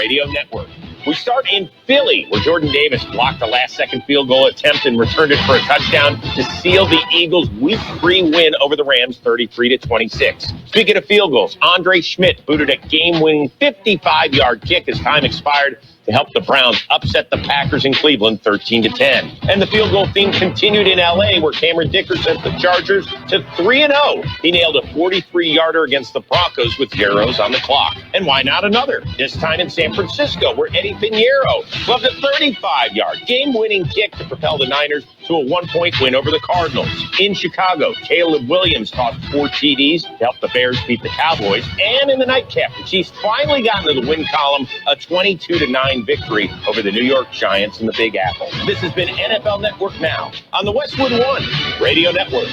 Radio Network. We start in Philly, where Jordan Davis blocked a last-second field goal attempt and returned it for a touchdown to seal the Eagles' Week 3 win over the Rams, 33-26. Speaking of field goals, Andre Schmidt booted a game-winning 55-yard kick as time expired to help the Browns upset the Packers in Cleveland 13-10. And the field goal theme continued in L.A., where Cameron Dicker sent the Chargers to 3-0. He nailed a 43-yarder against the Broncos with zeros on the clock. And why not another? This time in San Francisco, where Eddie Pinheiro clubbed a 35-yard game-winning kick to propel the Niners to a one-point win over the Cardinals. In Chicago, Caleb Williams tossed 4 TDs to help the Bears beat the Cowboys. And in the nightcap, the Chiefs finally got into the win column, a 22-9 victory over the New York Giants in the Big Apple. This has been NFL Network Now on the Westwood One Radio Network.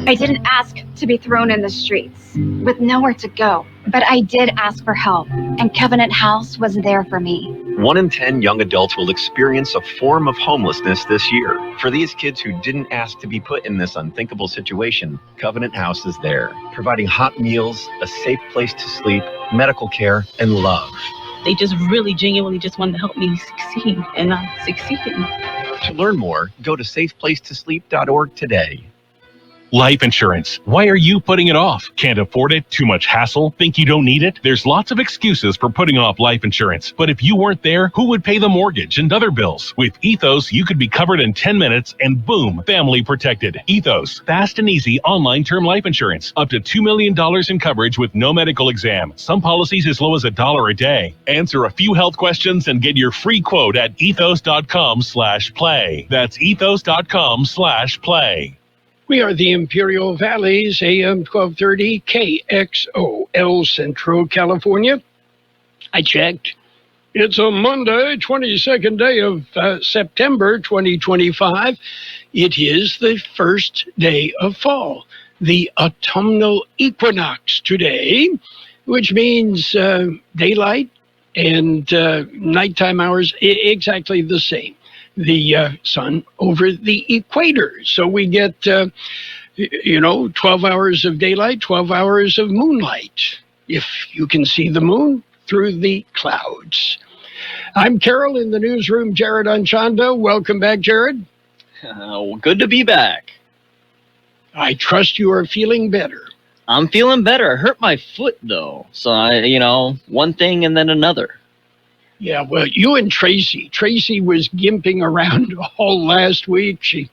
I didn't ask to be thrown in the streets with nowhere to go, but I did ask for help, and Covenant House was there for me. 1 in 10 young adults will experience a form of homelessness this year. For these kids who didn't ask to be put in this unthinkable situation, Covenant House is there, providing hot meals, a safe place to sleep, medical care, and love. They just really genuinely just wanted to help me succeed, and I'm succeeding. To learn more, go to safeplacetosleep.org today. Life insurance. Why are you putting it off? Can't afford it? Too much hassle? Think you don't need it? There's lots of excuses for putting off life insurance. But if you weren't there, who would pay the mortgage and other bills? With Ethos, you could be covered in 10 minutes and boom, family protected. Ethos, fast and easy online term life insurance. Up to $2 million in coverage with no medical exam. Some policies as low as $1 a day. Answer a few health questions and get your free quote at ethos.com/play. That's ethos.com/play. We are the Imperial Valley's AM 1230 KXO, El Centro, California. I checked. It's a Monday, 22nd day of September 2025. It is the first day of fall, the autumnal equinox today, which means daylight and nighttime hours exactly the same. The sun over the equator. So we get, 12 hours of daylight, 12 hours of moonlight, if you can see the moon through the clouds. I'm Carroll in the newsroom, Jared Anchondo. Welcome back, Jared. Good to be back. I trust you are feeling better. I'm feeling better. I hurt my foot, though. So, one thing and then another. Yeah, well, you and Tracy. Tracy was gimping around all last week. She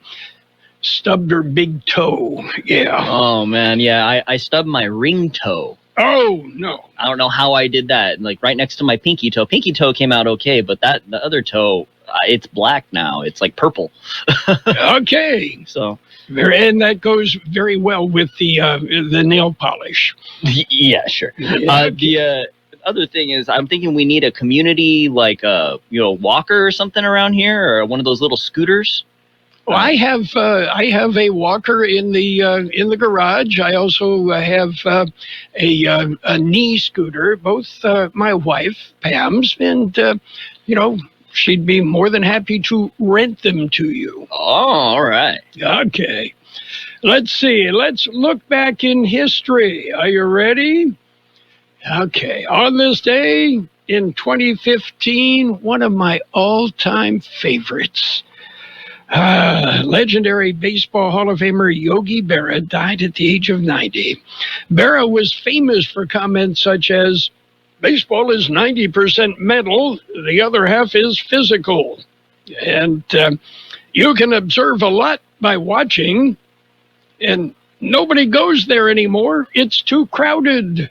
stubbed her big toe. Yeah. Oh, man. Yeah, I stubbed my ring toe. Oh, no. I don't know how I did that. Like, right next to my pinky toe. Pinky toe came out okay, but the other toe, it's black now. It's like purple. Okay. So. And that goes very well with the nail polish. Yeah, sure. Yeah. Other thing is, I'm thinking we need a community walker or something around here, or one of those little scooters. Well, I have a walker in the garage. I also have a knee scooter. Both my wife Pam's, and she'd be more than happy to rent them to you. Oh, all right. Okay. Let's see. Let's look back in history. Are you ready? Okay, on this day in 2015, one of my all-time favorites, legendary Baseball Hall of Famer Yogi Berra died at the age of 90. Berra was famous for comments such as, "Baseball is 90% mental, the other half is physical." And you can observe a lot by watching, and nobody goes there anymore. It's too crowded.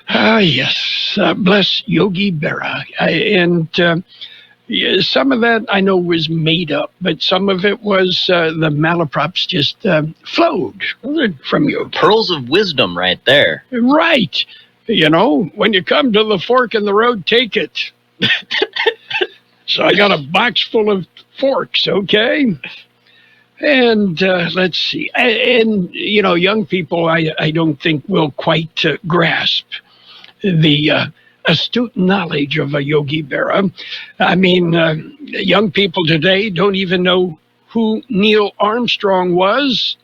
Yes, bless Yogi Berra. Some of that I know was made up, but some of it was the malaprops just flowed from you. Pearls of wisdom right there. Right. When you come to the fork in the road, take it. So I got a box full of forks, okay? And let's see. And, young people, I don't think will quite grasp the astute knowledge of a Yogi Berra. I mean, young people today don't even know who Neil Armstrong was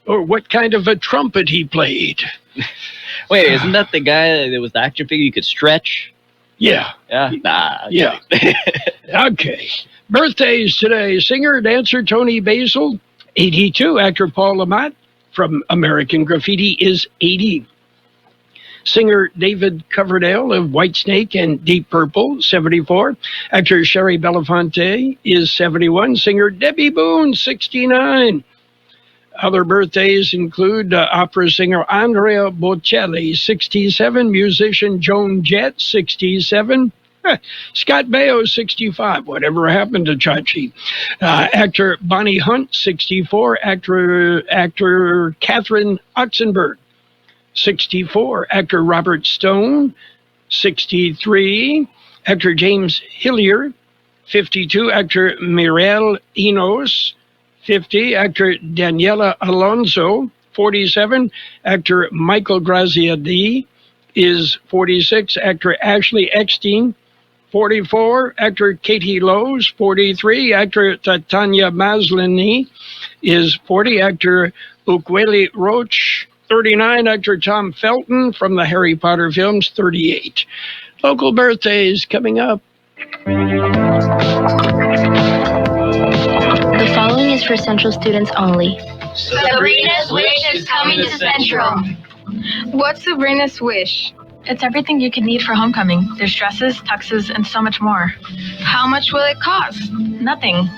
or what kind of a trumpet he played. Wait, isn't that the guy that was the action figure you could stretch? Yeah. Yeah. Nah. Yeah. Okay. Birthdays today. Singer, dancer Tony Basil, 82. Actor Paul Lamont from American Graffiti is 80. Singer David Coverdale of Whitesnake and Deep Purple, 74. Actor Sherry Belafonte is 71. Singer Debbie Boone, 69. Other birthdays include opera singer Andrea Bocelli, 67. Musician Joan Jett, 67. Scott Baio, 65. Whatever happened to Chachi? Actor Bonnie Hunt, 64. Actor Catherine Oxenberg, 64. Actor Robert Stone, 63. Actor James Hillier, 52. Actor Mireille Enos, 50. Actor Daniela Alonso, 47. Actor Michael Graziadei is 46. Actor Ashley Eckstein, 44. Actor Katie Lowe's, 43. Actor Tatiana Maslany is 40. Actor Ukweli Roach, 39. Actor Tom Felton from the Harry Potter films, 38. Local birthdays coming up. The following is for Central students only. Sabrina's wish is coming to Centro. What's Sabrina's wish? It's everything you could need for homecoming. There's dresses, tuxes, and so much more. How much will it cost? Nothing.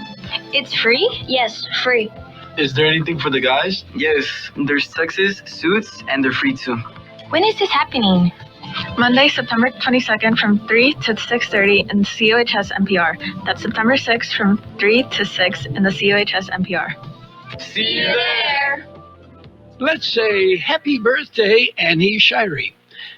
It's free? Yes, free. Is there anything for the guys? Yes, there's tuxes, suits, and they're free too. When is this happening? Monday, September 22nd from 3 to 6:30 in the COHS MPR. That's September 6th from 3 to 6 in the COHS MPR. See you there. Let's say happy birthday, Annie Shirey,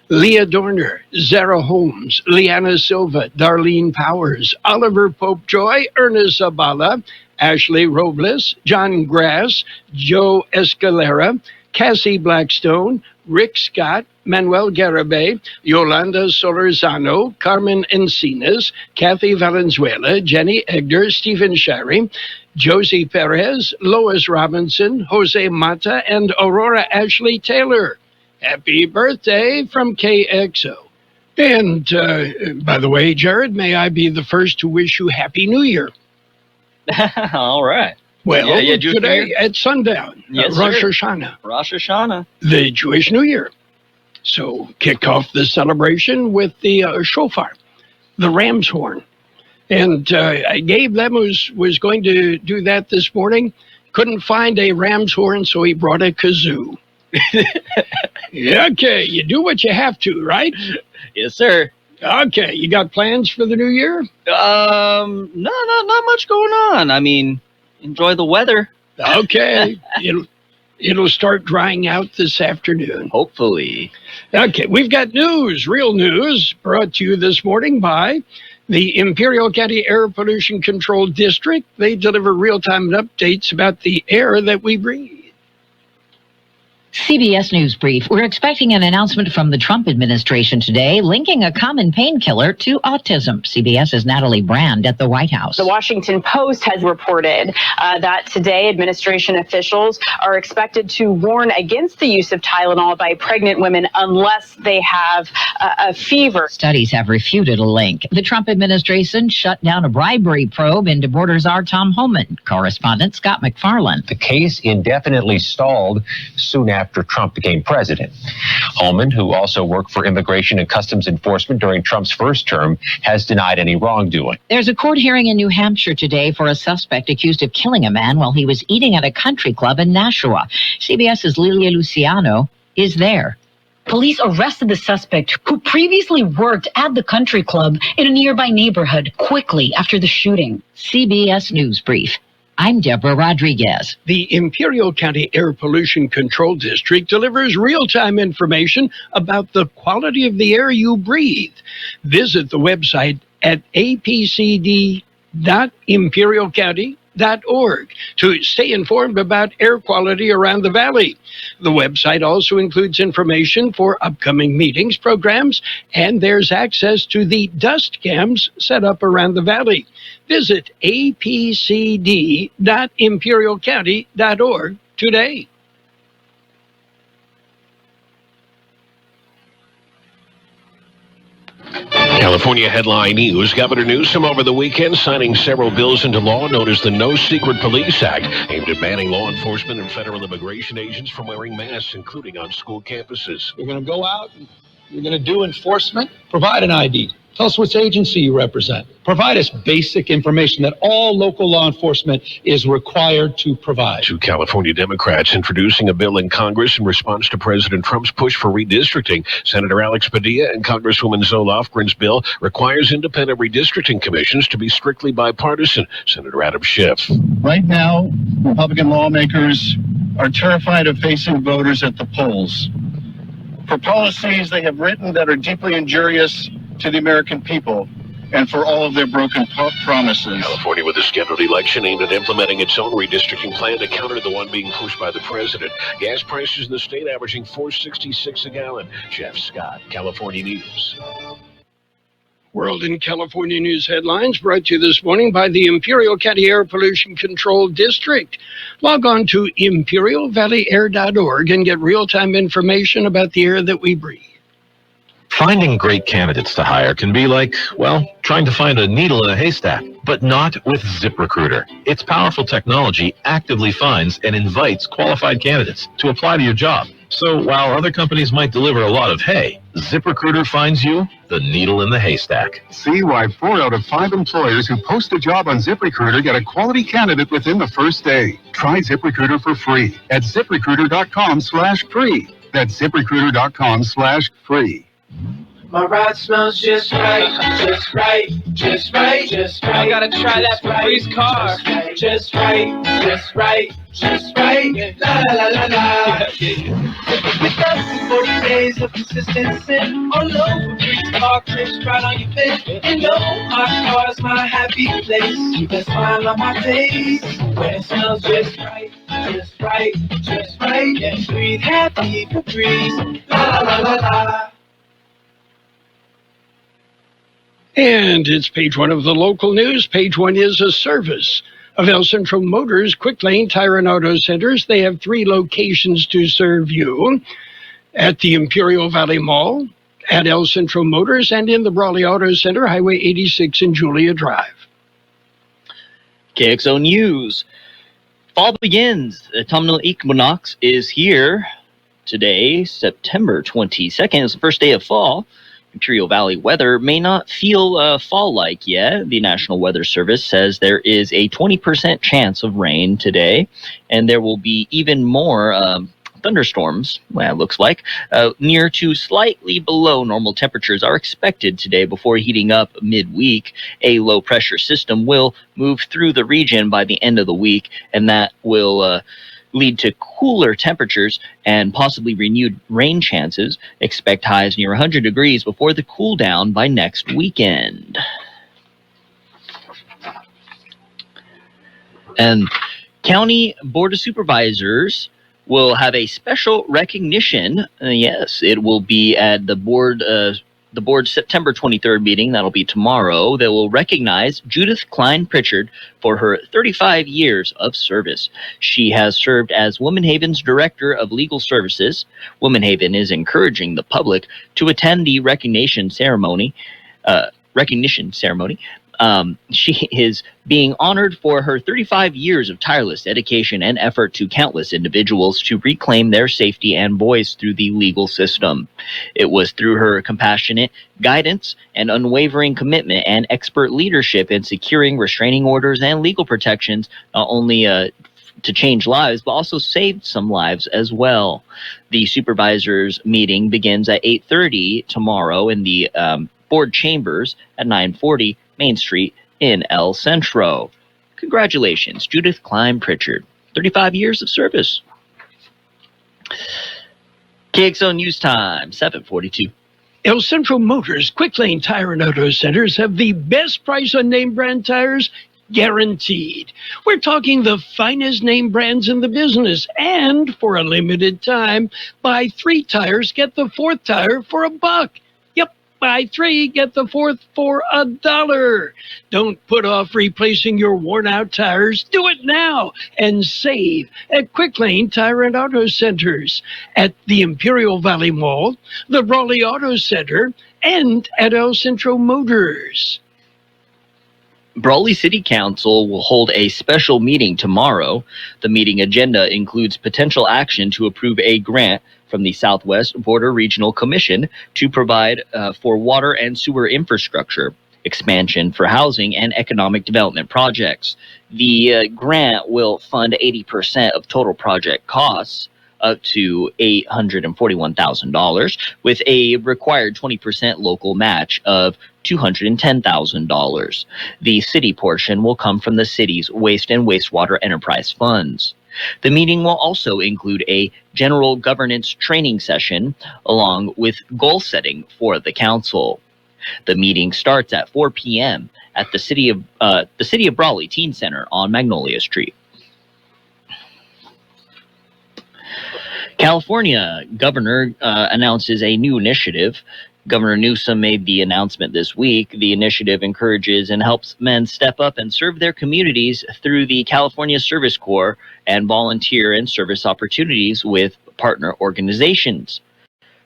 Leah Dorner, Zara Holmes, Leanna Silva, Darlene Powers, Oliver Popejoy, Ernest Zabala, Ashley Robles, John Grass, Joe Escalera, Cassie Blackstone, Rick Scott, Manuel Garabay, Yolanda Solorzano, Carmen Encinas, Kathy Valenzuela, Jenny Egger, Stephen Shirey, Josie Perez, Lois Robinson, Jose Mata, and Aurora Ashley Taylor. Happy birthday from KXO. And, by the way, Jared, may I be the first to wish you Happy New Year? All right. Well, today at sundown, yes, Rosh Hashanah. Rosh Hashanah. The Jewish New Year. So kick off the celebration with the shofar, the ram's horn. And Gabe Lemos was going to do that this morning. Couldn't find a ram's horn, so he brought a kazoo. Yeah, okay, you do what you have to, right? Yes, sir. Okay, you got plans for the new year? No, not much going on. I mean, enjoy the weather. Okay, it'll start drying out this afternoon. Hopefully. Okay, we've got news, real news, brought to you this morning by the Imperial County Air Pollution Control District. They deliver real-time updates about the air that we breathe. CBS News Brief. We're expecting an announcement from the Trump administration today linking a common painkiller to autism. CBS's Natalie Brand at the White House. The Washington Post has reported that today administration officials are expected to warn against the use of Tylenol by pregnant women unless they have a fever. Studies have refuted a link. The Trump administration shut down a bribery probe into Borders' our Tom Homan. Correspondent Scott McFarland. The case indefinitely stalled soon after Trump became president. Holman, who also worked for Immigration and Customs Enforcement during Trump's first term, has denied any wrongdoing. There's a court hearing in New Hampshire today for a suspect accused of killing a man while he was eating at a country club in Nashua. CBS's Lilia Luciano is there. Police arrested the suspect who previously worked at the country club in a nearby neighborhood quickly after the shooting. CBS News Brief. I'm Deborah Rodriguez. The Imperial County Air Pollution Control District delivers real-time information about the quality of the air you breathe. Visit the website at apcd.imperialcounty.org to stay informed about air quality around the valley. The website also includes information for upcoming meetings, programs, and there's access to the dust cams set up around the valley. Visit apcd.imperialcounty.org today. California headline news. Governor Newsom over the weekend signing several bills into law known as the No Secret Police Act, aimed at banning law enforcement and federal immigration agents from wearing masks, including on school campuses. You're going to go out, and you're going to do enforcement, provide an ID. Tell us which agency you represent. Provide us basic information that all local law enforcement is required to provide. Two California Democrats introducing a bill in Congress in response to President Trump's push for redistricting. Senator Alex Padilla and Congresswoman Zoe Lofgren's bill requires independent redistricting commissions to be strictly bipartisan. Senator Adam Schiff. Right now, Republican lawmakers are terrified of facing voters at the polls for policies they have written that are deeply injurious to the American people and for all of their broken promises. California with a scheduled election aimed at implementing its own redistricting plan to counter the one being pushed by the president. Gas prices in the state averaging $4.66 a gallon. Jeff Scott, California News. World in California News headlines brought to you this morning by the Imperial County Air Pollution Control District. Log on to imperialvalleyair.org and get real-time information about the air that we breathe. Finding great candidates to hire can be like, well, trying to find a needle in a haystack, but not with ZipRecruiter. Its powerful technology actively finds and invites qualified candidates to apply to your job. So while other companies might deliver a lot of hay, ZipRecruiter finds you the needle in the haystack. See why 4 out of 5 employers who post a job on ZipRecruiter get a quality candidate within the first day. Try ZipRecruiter for free at ZipRecruiter.com/free. That's ZipRecruiter.com/free. My ride smells just right, just right, just right, just right. I gotta try that Febreze car. Just right, just right, just right. La la la la la. With us, 40 days of consistency. Oh no, Febreze car crisp right on your face. And no, my car's my happy place. Keep a smile on my face when it smells just right, just right, just right. And breathe happy Febreze. La la la la la. And it's page 1 of the local news. Page 1 is a service of El Centro Motors Quick Lane Tire and Auto Centers. They have 3 locations to serve you at the Imperial Valley Mall, at El Centro Motors, and in the Brawley Auto Center, Highway 86 and Julia Drive. KXO News. Fall begins. The autumnal equinox is here today, September 22nd. It's the first day of fall. Imperial Valley weather may not feel fall-like yet. The National Weather Service says there is a 20% chance of rain today, and there will be even more thunderstorms, well, it looks like. Near to slightly below normal temperatures are expected today before heating up midweek. A low-pressure system will move through the region by the end of the week, and that will lead to cooler temperatures and possibly renewed rain chances. Expect highs near 100 degrees before the cool down by next weekend. And County Board of Supervisors will have a special recognition. Yes, it will be at the board's September 23rd meeting. That'll be tomorrow. They will recognize Judith Klein Pritchard for her 35 years of service. She has served as Womenhaven's Director of Legal Services. Womenhaven is encouraging the public to attend the recognition ceremony. She is being honored for her 35 years of tireless dedication and effort to countless individuals to reclaim their safety and voice through the legal system. It was through her compassionate guidance and unwavering commitment and expert leadership in securing restraining orders and legal protections, not only to change lives, but also saved some lives as well. The supervisors meeting begins at 8:30 tomorrow in the board chambers at 940 Main Street in El Centro. Congratulations, Judith Klein Pritchard. 35 years of service. KXO News Time, 7:42. El Centro Motors Quick Lane Tire and Auto Centers have the best price on name brand tires guaranteed. We're talking the finest name brands in the business, and for a limited time, buy 3 tires, get the 4th tire for $1. Yep, buy 3, get the 4th for $1. Don't put off replacing your worn-out tires. Do it now and save at Quick Lane Tire and Auto Centers, at the Imperial Valley Mall, the Raleigh Auto Center, and at El Centro Motors. Brawley City Council will hold a special meeting tomorrow. The meeting agenda includes potential action to approve a grant from the Southwest Border Regional Commission to provide for water and sewer infrastructure, expansion for housing and economic development projects. The grant will fund 80% of total project costs, up to $841,000, with a required 20% local match of $210,000. The city portion will come from the city's waste and wastewater enterprise funds. The meeting will also include a general governance training session along with goal setting for the council. The meeting starts at 4 p.m. at the City of Brawley Teen Center on Magnolia Street. California governor announces a new initiative. Governor Newsom made the announcement this week. The initiative encourages and helps men step up and serve their communities through the California Service Corps and volunteer and service opportunities with partner organizations.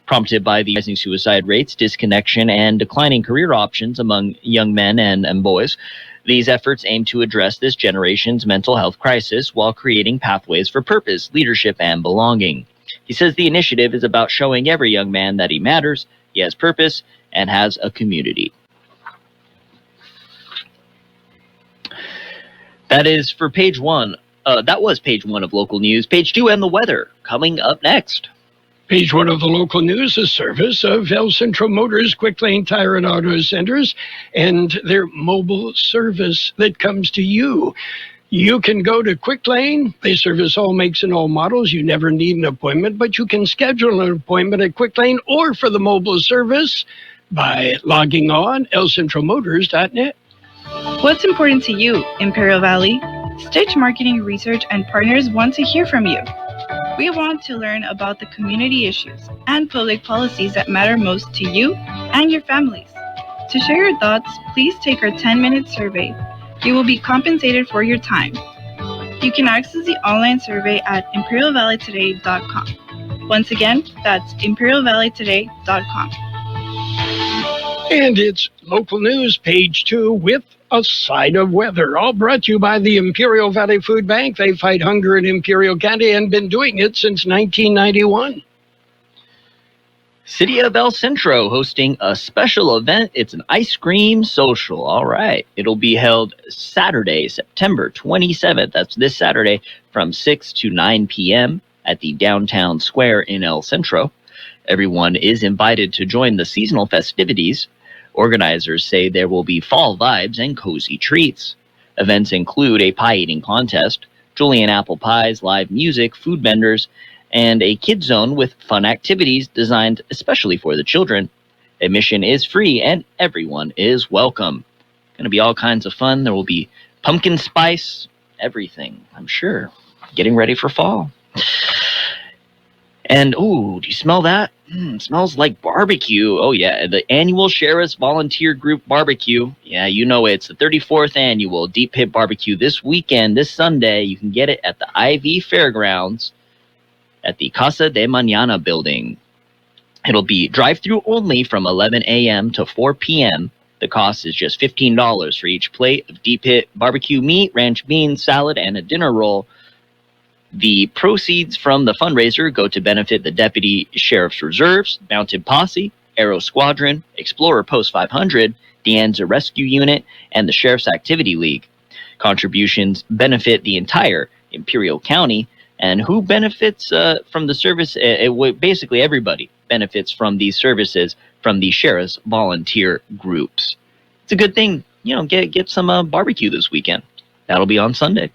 Prompted by the rising suicide rates, disconnection, and declining career options among young men and boys, these efforts aim to address this generation's mental health crisis while creating pathways for purpose, leadership, and belonging. He says the initiative is about showing every young man that he matters, he has purpose, and has a community. That is for page 1. That was page 1 of local news. Page 2 and the weather coming up next. Page 1 of the local news, a service of El Centro Motors, Quick Lane Tire and Auto Centers, and their mobile service that comes to you. You can go to Quick Lane. They service all makes and all models. You never need an appointment, but you can schedule an appointment at Quick Lane or for the mobile service by logging on elcentromotors.net. What's important to you, Imperial Valley? Stitch Marketing Research and partners want to hear from you. We want to learn about the community issues and public policies that matter most to you and your families. To share your thoughts, please take our 10-minute survey. You will be compensated for your time. You can access the online survey at imperialvalleytoday.com. Once again, that's imperialvalleytoday.com. And it's local news, page 2, with a side of weather. All brought to you by the Imperial Valley Food Bank. They fight hunger in Imperial County and been doing it since 1991. City of El Centro hosting a special event. It's an ice cream social. All right. It'll be held Saturday, September 27th. That's this Saturday from 6 to 9 p.m. at the downtown square in El Centro. Everyone is invited to join the seasonal festivities. Organizers say there will be fall vibes and cozy treats. Events include a pie-eating contest, Julian apple pies, live music, food vendors, and a kid zone with fun activities designed especially for the children. Admission is free and everyone is welcome. Going to be all kinds of fun. There will be pumpkin spice, everything, I'm sure. Getting ready for fall. And, ooh, do you smell that? It smells like barbecue. Oh, yeah, the annual Sheriff's Volunteer Group Barbecue. Yeah, you know it's the 34th annual Deep Pit Barbecue this weekend, this Sunday. You can get it at the IV Fairgrounds at the Casa de Mañana building. It'll be drive-through only from 11 a.m. to 4 p.m. The cost is just $15 for each plate of Deep Pit barbecue meat, ranch beans, salad, and a dinner roll. The proceeds from the fundraiser go to benefit the Deputy Sheriff's Reserves, Mounted Posse, Aero Squadron, Explorer Post 500, De Anza Rescue Unit, and the Sheriff's Activity League. Contributions benefit the entire Imperial County, and who benefits from the service? Basically, everybody benefits from these services from the Sheriff's volunteer groups. It's a good thing, get some barbecue this weekend. That'll be on Sunday.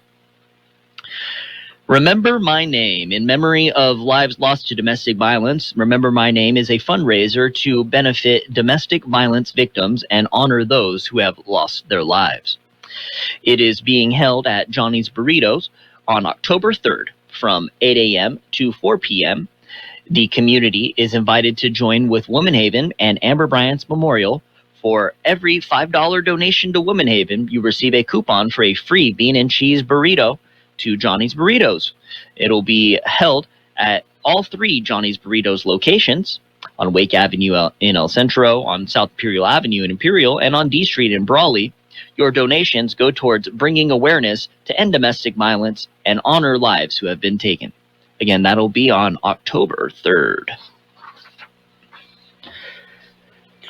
Remember My Name. In memory of lives lost to domestic violence, Remember My Name is a fundraiser to benefit domestic violence victims and honor those who have lost their lives. It is being held at Johnny's Burritos on October 3rd from 8 a.m. to 4 p.m. The community is invited to join with Womanhaven and Amber Bryant's Memorial. For every $5 donation to Womanhaven, you receive a coupon for a free bean and cheese burrito to Johnny's Burritos. It'll be held at all 3 Johnny's Burritos locations, on Wake Avenue in El Centro, on South Imperial Avenue in Imperial, and on D Street in Brawley. Your donations go towards bringing awareness to end domestic violence and honor lives who have been taken. Again, that'll be on October 3rd.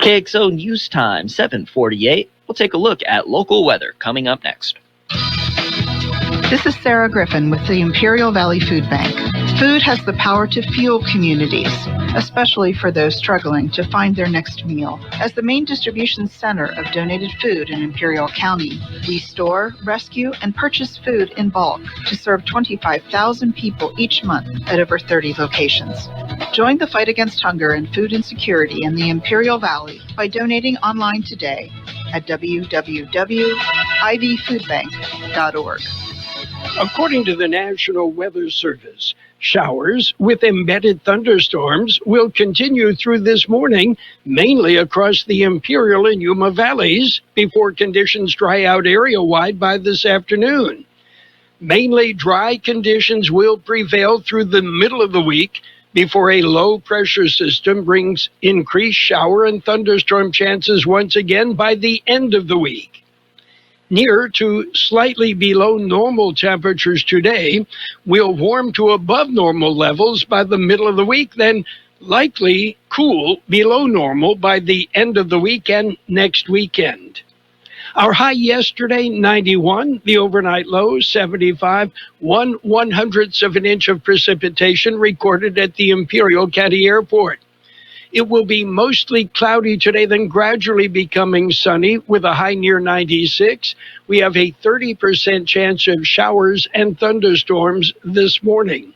KXO News Time, 7:48. We'll take a look at local weather coming up next. This is Sarah Griffin with the Imperial Valley Food Bank. Food has the power to fuel communities, especially for those struggling to find their next meal. As the main distribution center of donated food in Imperial County, we store, rescue, and purchase food in bulk to serve 25,000 people each month at over 30 locations. Join the fight against hunger and food insecurity in the Imperial Valley by donating online today at www.ivfoodbank.org. According to the National Weather Service, showers with embedded thunderstorms will continue through this morning, mainly across the Imperial and Yuma valleys, before conditions dry out area-wide by this afternoon. Mainly dry conditions will prevail through the middle of the week before a low-pressure system brings increased shower and thunderstorm chances once again by the end of the week. Near to slightly below normal temperatures today will warm to above normal levels by the middle of the week, then likely cool below normal by the end of the weekend next weekend. Our high yesterday, 91, the overnight low, 75, 1/100th of an inch of precipitation recorded at the Imperial County Airport. It will be mostly cloudy today, then gradually becoming sunny with a high near 96. We have a 30% chance of showers and thunderstorms this morning.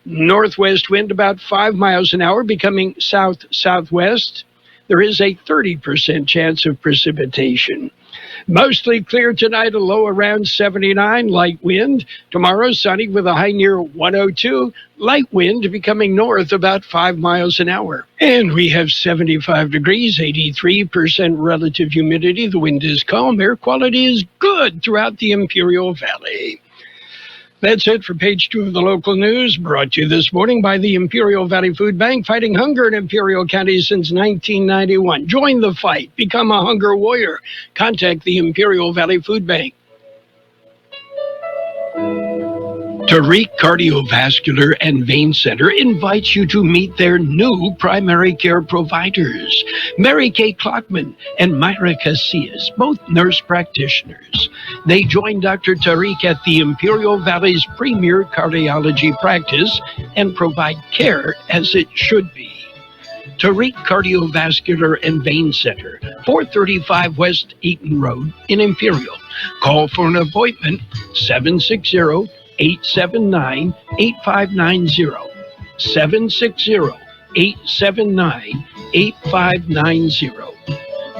Northwest wind about 5 miles an hour, becoming south-southwest. There is a 30% chance of precipitation. Mostly clear tonight, a low around 79, light wind. Tomorrow, sunny with a high near 102, light wind becoming north about 5 miles an hour. And we have 75 degrees, 83% relative humidity. The wind is calm. Air quality is good throughout the Imperial Valley. That's it for page 2 of the local news, brought to you this morning by the Imperial Valley Food Bank, fighting hunger in Imperial County since 1991. Join the fight. Become a hunger warrior. Contact the Imperial Valley Food Bank. Tariq Cardiovascular and Vein Center invites you to meet their new primary care providers, Mary Kay Klockman and Myra Casillas, both nurse practitioners. They joined Dr. Tariq at the Imperial Valley's premier cardiology practice and provide care as it should be. Tariq Cardiovascular and Vein Center, 435 West Eaton Road in Imperial. Call for an appointment, 760-879-8590. 760-879-8590.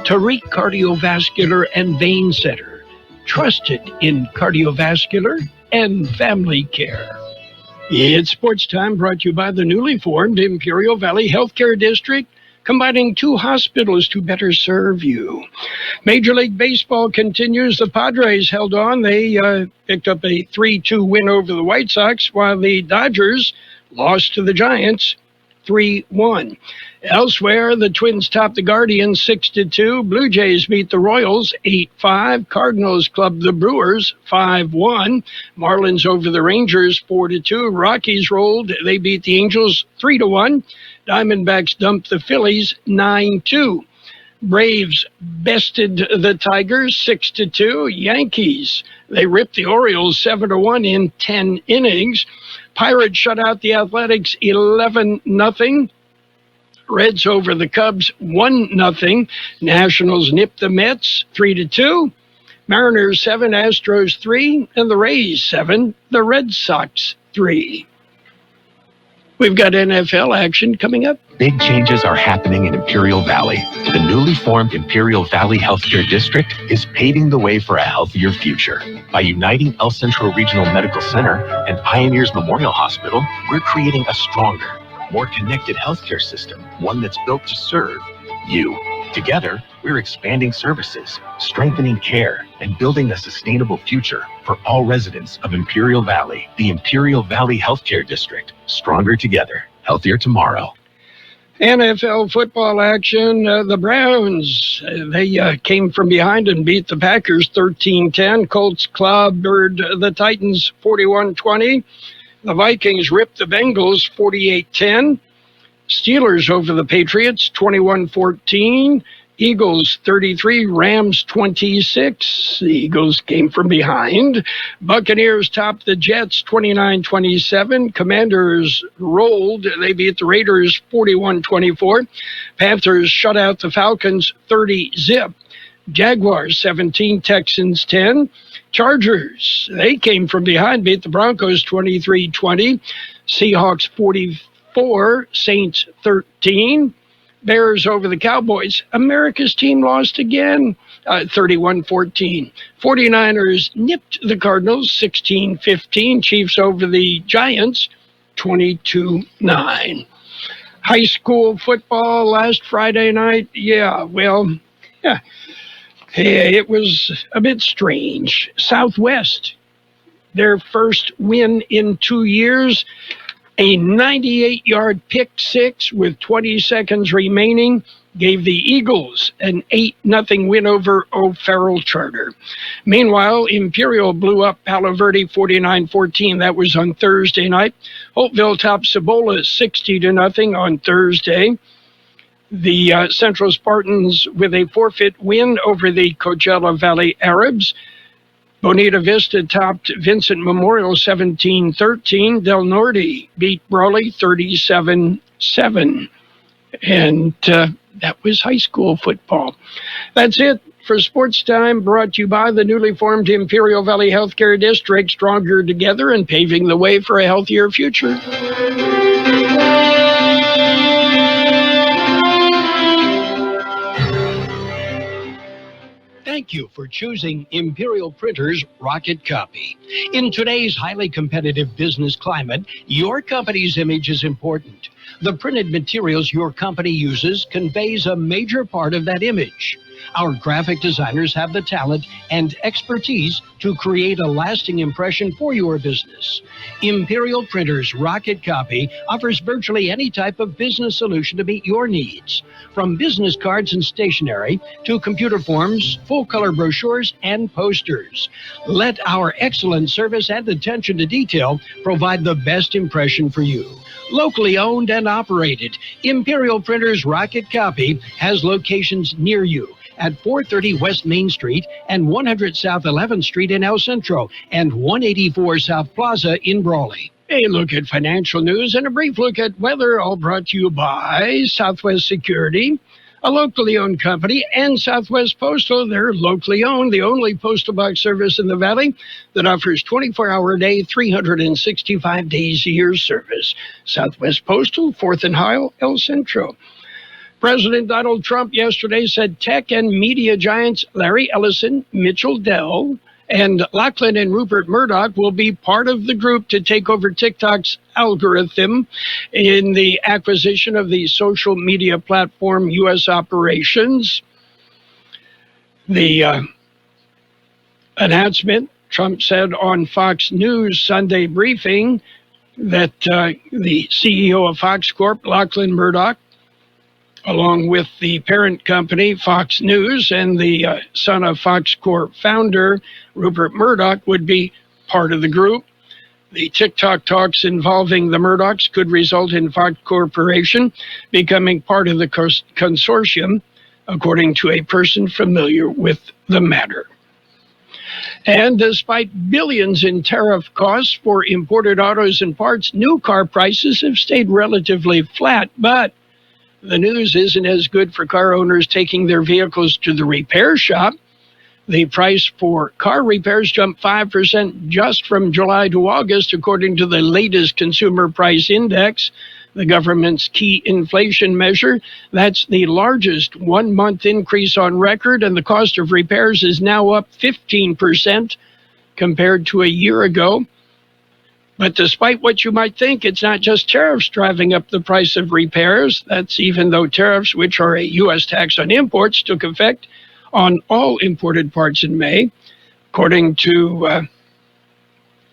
Tariq Cardiovascular and Vein Center, trusted in cardiovascular and family care. It's sports time, brought to you by the newly formed Imperial Valley Healthcare District, combining 2 hospitals to better serve you. Major League Baseball continues. The Padres held on. They picked up a 3-2 win over the White Sox, while the Dodgers lost to the Giants 3-1. Elsewhere, the Twins top the Guardians 6-2. Blue Jays beat the Royals 8-5. Cardinals club the Brewers 5-1. Marlins over the Rangers 4-2. Rockies rolled. They beat the Angels 3-1. Diamondbacks dumped the Phillies 9-2. Braves bested the Tigers 6-2. Yankees, they ripped the Orioles 7-1 in 10 innings. Pirates shut out the Athletics 11-0. Reds over the Cubs 1-0. Nationals nipped the Mets 3-2. Mariners 7, Astros 3, and the Rays 7, the Red Sox 3. We've got NFL action coming up. Big changes are happening in Imperial Valley. The newly formed Imperial Valley Healthcare District is paving the way for a healthier future. By uniting El Centro Regional Medical Center and Pioneers Memorial Hospital, we're creating a stronger, more connected healthcare system, one that's built to serve you. Together, we're expanding services, strengthening care, and building a sustainable future for all residents of Imperial Valley. The Imperial Valley Healthcare District. Stronger together, healthier tomorrow. NFL football action. The Browns, they came from behind and beat the Packers 13-10. Colts clobbered the Titans 41-20. The Vikings ripped the Bengals 48-10. Steelers over the Patriots 21-14. Eagles 33, Rams 26. The Eagles came from behind. Buccaneers topped the Jets 29-27. Commanders rolled. They beat the Raiders 41-24. Panthers shut out the Falcons 30-zip. Jaguars 17, Texans 10. Chargers, they came from behind, beat the Broncos 23-20. Seahawks 44, Saints 13. Bears over the Cowboys. America's team lost again, 31-14. 49ers nipped the Cardinals 16-15. Chiefs over the Giants 22-9. High school football last Friday night. It was a bit strange. Southwest, their first win in 2 years. A 98-yard pick six with 20 seconds remaining gave the Eagles an 8-0 win over O'Farrell Charter. Meanwhile, Imperial blew up Palo Verde 49-14. That was on Thursday night. Holtville topped Cibola 60-0 on Thursday. The Central Spartans with a forfeit win over the Coachella Valley Arabs. Bonita Vista topped Vincent Memorial 17-13. Del Norte beat Brawley 37-7. And that was high school football. That's it for Sports Time, brought to you by the newly formed Imperial Valley Healthcare District, stronger together and paving the way for a healthier future. Thank you for choosing Imperial Printers Rocket Copy. In today's highly competitive business climate, your company's image is important. The printed materials your company uses conveys a major part of that image. Our graphic designers have the talent and expertise to create a lasting impression for your business. Imperial Printers Rocket Copy offers virtually any type of business solution to meet your needs, from business cards and stationery to computer forms, full-color brochures, and posters. Let our excellent service and attention to detail provide the best impression for you. Locally owned and operated, Imperial Printers Rocket Copy has locations near you at 430 West Main Street and 100 South 11th Street in El Centro and 184 South Plaza in Brawley. A look at financial news and a brief look at weather, all brought to you by Southwest Security, a locally owned company, and Southwest Postal. They're locally owned, the only postal box service in the Valley that offers 24-hour a day, 365 days a year service. Southwest Postal, 4th and Highway, El Centro. President Donald Trump yesterday said tech and media giants Larry Ellison, Mitchell Dell, and Lachlan and Rupert Murdoch will be part of the group to take over TikTok's algorithm in the acquisition of the social media platform U.S. operations. The announcement, Trump said on Fox News Sunday briefing that the CEO of Fox Corp, Lachlan Murdoch, along with the parent company, Fox News, and the son of Fox Corp founder, Rupert Murdoch, would be part of the group. The TikTok talks involving the Murdochs could result in Fox Corporation becoming part of the consortium, according to a person familiar with the matter. And despite billions in tariff costs for imported autos and parts, new car prices have stayed relatively flat, but the news isn't as good for car owners taking their vehicles to the repair shop. The price for car repairs jumped 5% just from July to August, according to the latest Consumer Price Index, the government's key inflation measure. That's the largest one-month increase on record, and the cost of repairs is now up 15% compared to a year ago. But despite what you might think, it's not just tariffs driving up the price of repairs. That's even though tariffs, which are a U.S. tax on imports, took effect on all imported parts in May. According to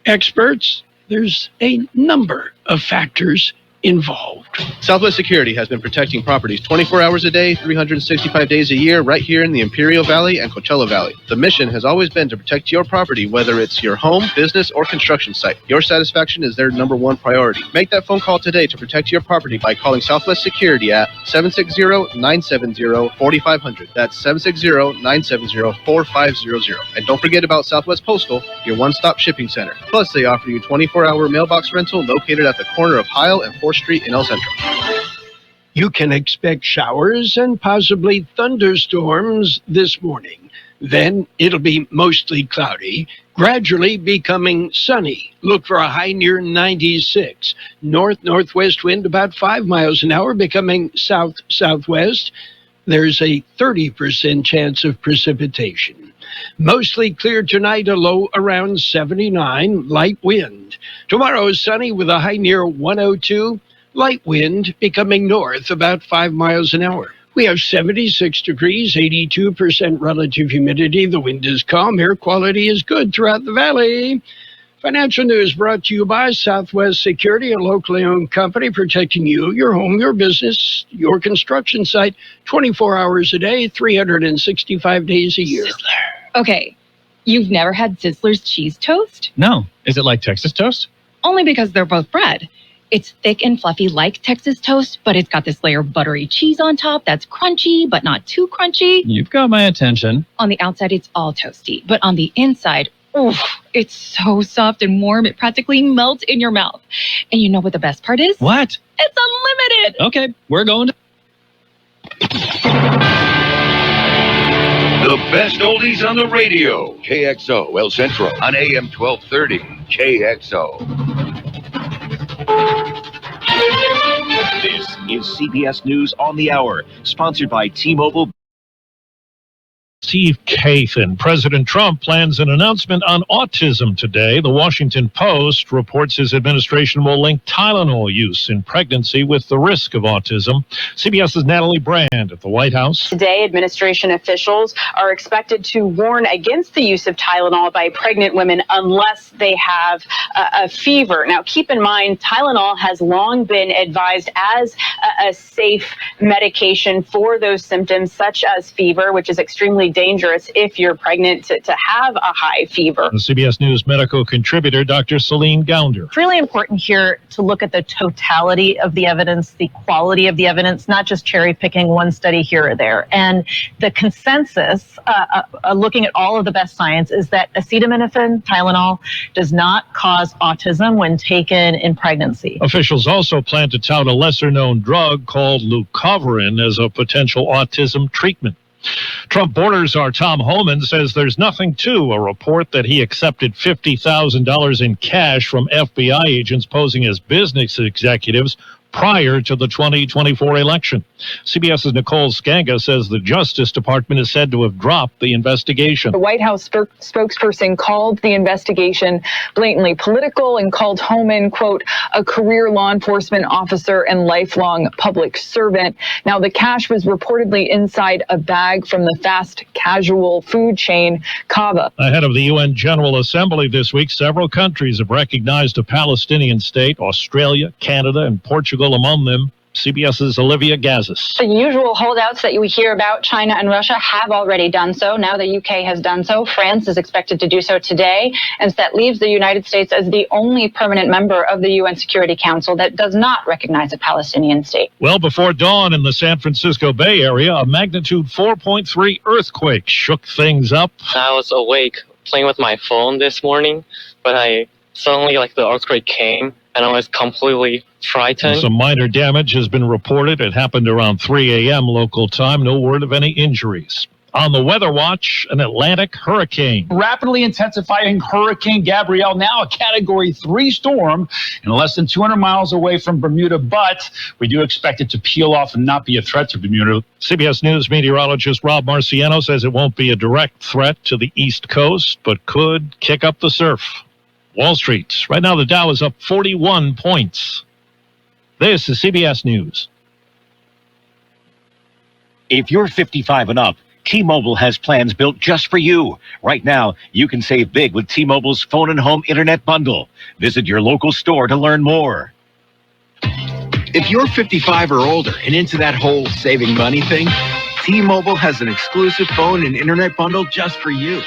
experts, there's a number of factors involved. Southwest Security has been protecting properties 24 hours a day, 365 days a year, right here in the Imperial Valley and Coachella Valley. The mission has always been to protect your property, whether it's your home, business, or construction site. Your satisfaction is their number one priority. Make that phone call today to protect your property by calling Southwest Security at 760-970-4500. That's 760-970-4500. And don't forget about Southwest Postal, your one-stop shipping center. Plus, they offer you 24-hour mailbox rental located at the corner of Heil and 4th Street in El Centro. You can expect showers and possibly thunderstorms this morning. Then it'll be mostly cloudy, gradually becoming sunny. Look for a high near 96. North-northwest wind about 5 miles an hour, becoming south-southwest. There's a 30% chance of precipitation. Mostly clear tonight, a low around 79, light wind. Tomorrow is sunny with a high near 102, light wind becoming north about 5 miles an hour. We have 76 degrees, 82% relative humidity. The wind is calm. Air quality is good throughout the valley. Financial news brought to you by Southwest Security, a locally owned company protecting you, your home, your business, your construction site, 24 hours a day, 365 days a year. Okay, you've never had Sizzler's cheese toast? No. Is it like Texas toast? Only because they're both bread. It's thick and fluffy like Texas toast, but it's got this layer of buttery cheese on top that's crunchy, but not too crunchy. You've got my attention. On the outside, it's all toasty, but on the inside, oof, it's so soft and warm, it practically melts in your mouth. And you know what the best part is? What? It's unlimited! Okay, we're going to... The best oldies on the radio. KXO El Centro on AM 1230. KXO. This is CBS News on the Hour, sponsored by T-Mobile. Steve Kathan. President Trump plans an announcement on autism today. The Washington Post reports his administration will link Tylenol use in pregnancy with the risk of autism. CBS's Natalie Brand at the White House. Today, administration officials are expected to warn against the use of Tylenol by pregnant women unless they have a fever. Now, keep in mind, Tylenol has long been advised as a safe medication for those symptoms, such as fever, which is extremely dangerous if you're pregnant to have a high fever. The CBS News medical contributor, Dr. Celine Gounder. It's really important here to look at the totality of the evidence, the quality of the evidence, not just cherry picking one study here or there. And the consensus, looking at all of the best science, is that acetaminophen, Tylenol, does not cause autism when taken in pregnancy. Officials also plan to tout a lesser-known drug called Leucovorin as a potential autism treatment. Trump border czar Tom Homan says there's nothing to a report that he accepted $50,000 in cash from FBI agents posing as business executives prior to the 2024 election. CBS's Nicole Skanga says the Justice Department is said to have dropped the investigation. The White House spokesperson called the investigation blatantly political and called Homan, quote, a career law enforcement officer and lifelong public servant. Now, the cash was reportedly inside a bag from the fast casual food chain Kava. Ahead of the UN General Assembly this week, several countries have recognized a Palestinian state, Australia, Canada, and Portugal among them. CBS's Olivia Gazis. The usual holdouts that you hear about, China and Russia, have already done so. Now the UK has done so. France is expected to do so today. And that leaves the United States as the only permanent member of the UN Security Council that does not recognize a Palestinian state. Well before dawn in the San Francisco Bay Area, a magnitude 4.3 earthquake shook things up. I was awake playing with my phone this morning, but suddenly the earthquake came and I was completely frightened. Some minor damage has been reported. It happened around 3 a.m. local time. No word of any injuries. On the weather watch, an Atlantic hurricane. Rapidly intensifying Hurricane Gabrielle, now a Category 3 storm and less than 200 miles away from Bermuda, but we do expect it to peel off and not be a threat to Bermuda. CBS News meteorologist Rob Marciano says it won't be a direct threat to the East Coast, but could kick up the surf. Wall Street. Right now, the Dow is up 41 points. This is CBS News. If you're 55 and up, T-Mobile has plans built just for you. Right now, you can save big with T-Mobile's phone and home internet bundle. Visit your local store to learn more. If you're 55 or older and into that whole saving money thing, T-Mobile has an exclusive phone and internet bundle just for you.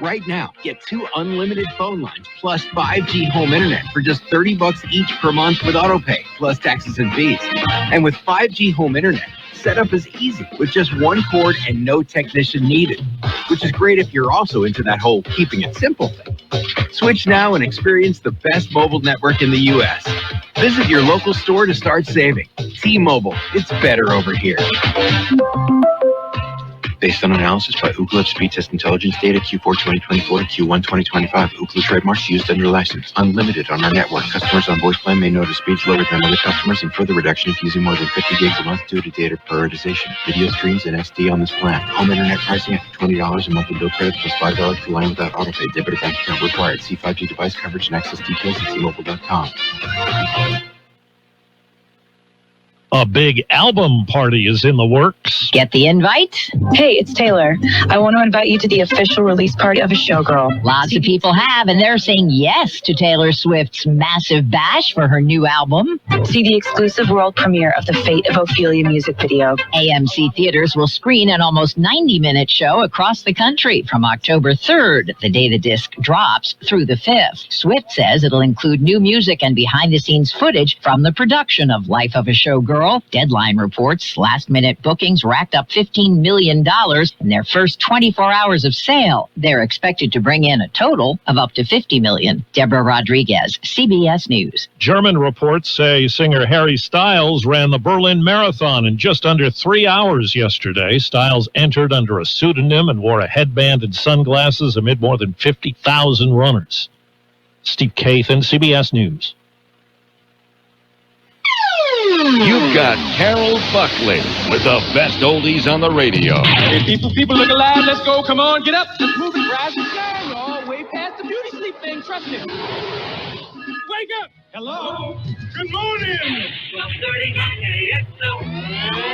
Right now, get 2 unlimited phone lines plus 5G home internet for just $30 each per month with autopay, plus taxes and fees. And with 5G home internet, setup is easy with just 1 cord and no technician needed, which is great if you're also into that whole keeping it simple thing. Switch now and experience the best mobile network in the U.S. Visit your local store to start saving. T-Mobile, it's better over here. Based on analysis by Ookla Speed Test Intelligence Data Q4 2024 to Q1 2025. Ookla trademarks used under license. Unlimited on our network. Customers on voice plan may notice speeds lower than other customers and further reduction if using more than 50 gigs a month due to data prioritization. Video streams and SD on this plan. Home internet pricing after $20 a monthly bill credit plus $5 per line without autopay. Debit or bank account required. See 5G device coverage and access details at T-Mobile.com. A big album party is in the works. Get the invite? Hey, it's Taylor. I want to invite you to the official release party of A Showgirl. Lots of people have, and they're saying yes to Taylor Swift's massive bash for her new album. See the exclusive world premiere of the Fate of Ophelia music video. AMC Theaters will screen an almost 90-minute show across the country from October 3rd, the day the disc drops, through the 5th. Swift says it'll include new music and behind-the-scenes footage from the production of Life of a Showgirl. Deadline reports last-minute bookings racked up $15 million in their first 24 hours of sale. They're expected to bring in a total of up to $50 million. Deborah Rodriguez, CBS News. German reports say singer Harry Styles ran the Berlin Marathon in just under 3 hours yesterday. Styles entered under a pseudonym and wore a headband and sunglasses amid more than 50,000 runners. Steve Kathan, CBS News. You've got Carroll Buckley with the best oldies on the radio. Hey, people look alive. Let's go. Come on, get up. Let's move and rise and shine, y'all. Way past the beauty sleep thing. Trust me. Wake up. Hello. Good morning. 12:30 KXO.